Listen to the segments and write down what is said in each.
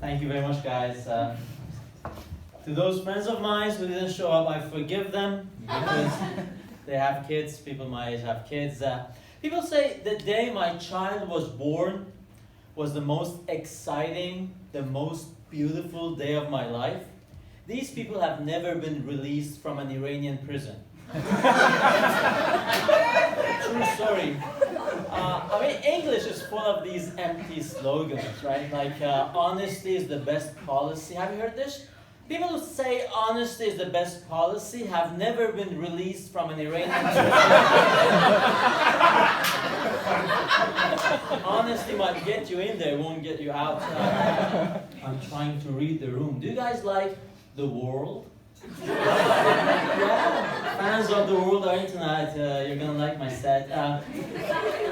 Thank you very much, guys. To those friends of mine who didn't show up, I forgive them because they have kids. People my age have kids. People say the day my child was born was the most exciting, the most beautiful day of my life. These people have never been released from an Iranian prison. True story. I mean, English is full of these empty slogans, right? Like, honesty is the best policy. Have you heard this? People who say honesty is the best policy have never been released from an Iranian prison. Honesty might get you in there, won't get you out. I'm trying to read the room. Do you guys like The World? Yeah, fans of The World are into tonight. You're gonna like my set.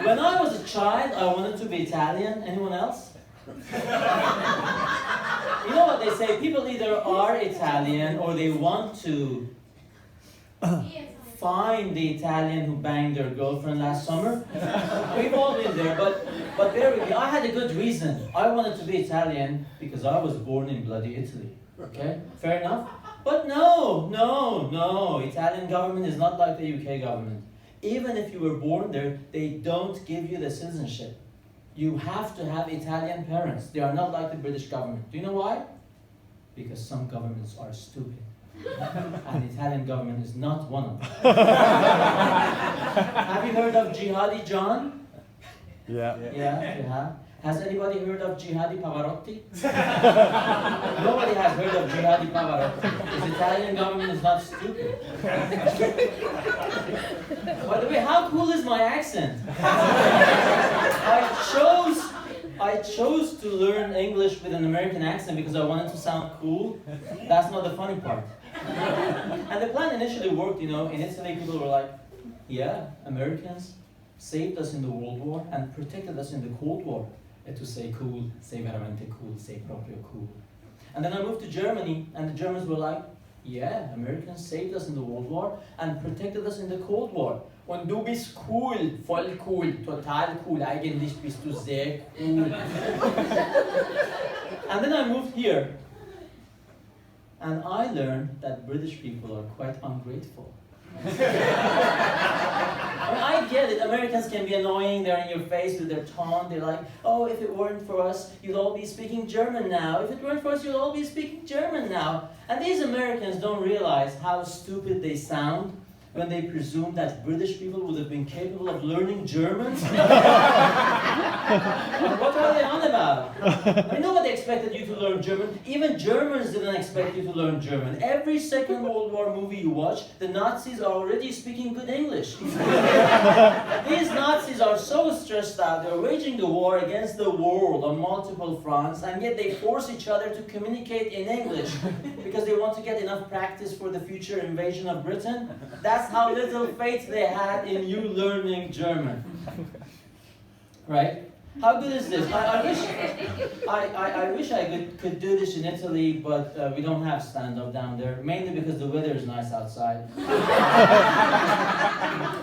When I was a child, I wanted to be Italian. Anyone else? You know what they say? People either are Italian or they want to find the Italian who banged their girlfriend last summer. We've all been there, but there we go. I had a good reason. I wanted to be Italian because I was born in bloody Italy. Okay, fair enough. But no. Italian government is not like the UK government. Even if you were born there, they don't give you the citizenship. You have to have Italian parents. They are not like the British government. Do you know why? Because some governments are stupid. And the Italian government is not one of them. Have you heard of Jihadi John? Yeah. Yeah, you have. Has anybody heard of Jihadi Pavarotti? Nobody has heard of Jihadi Pavarotti. The Italian government is not stupid. By the way, how cool is my accent? I chose to learn English with an American accent because I wanted to sound cool. That's not the funny part. And the plan initially worked, you know. In Italy, people were like, yeah, Americans saved us in the World War and protected us in the Cold War. To say cool, say veramente cool, say proprio cool. And then I moved to Germany, and the Germans were like, yeah, Americans saved us in the World War and protected us in the Cold War. Und du bist cool, voll cool, total cool, eigentlich bist du sehr cool. And then I moved here, and I learned that British people are quite ungrateful. I mean, I get it. Americans can be annoying. They're in your face with their tone. They're like, oh, if it weren't for us, you'd all be speaking German now. If it weren't for us, you'd all be speaking German now. And these Americans don't realize how stupid they sound when they presume that British people would have been capable of learning German. What are they on about? I mean, nobody expected you to learn German. Even Germans didn't expect you to learn German. Every Second World War movie you watch, the Nazis are already speaking good English. These Nazis are so stressed out. They're waging the war against the world on multiple fronts, and yet they force each other to communicate in English because they want to get enough practice for the future invasion of Britain. That's how little faith they had in you learning German. Right? How good is this? I wish I could do this in Italy, but we don't have stand-up down there, mainly because the weather is nice outside.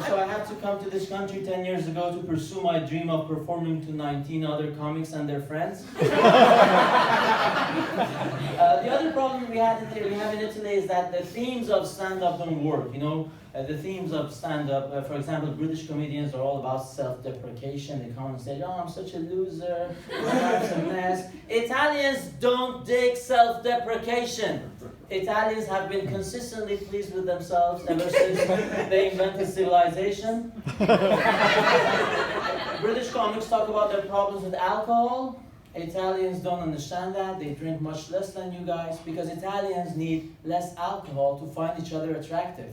So I had to come to this country 10 years ago to pursue my dream of performing to 19 other comics and their friends. The other problem we have in Italy is that the themes of stand-up don't work, you know. The themes of stand-up, for example, British comedians are all about self-deprecation. They come and say, oh, I'm such a loser, I'm a mess. Italians don't dig self-deprecation. Italians have been consistently pleased with themselves ever since they invented civilization. British comics talk about their problems with alcohol. Italians don't understand that. They drink much less than you guys because Italians need less alcohol to find each other attractive.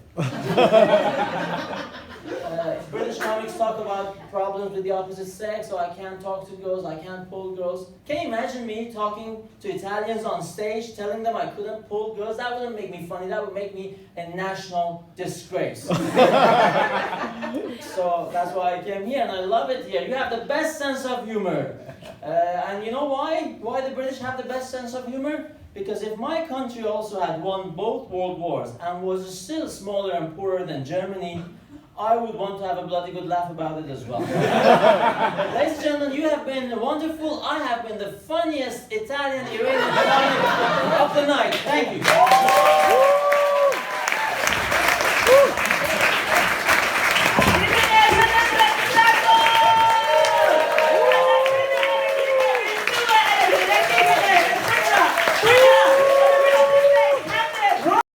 British comics talk about problems with the opposite sex, so I can't talk to girls, I can't pull girls. Can you imagine me talking to Italians on stage, telling them I couldn't pull girls? That wouldn't make me funny, that would make me a national disgrace. So that's why I came here, and I love it here. You have the best sense of humor. And you know why? Why the British have the best sense of humor? Because if my country also had won both world wars and was still smaller and poorer than Germany, I would want to have a bloody good laugh about it as well. Ladies and gentlemen, you have been wonderful. I have been the funniest Italian Iranian of the night. Thank you.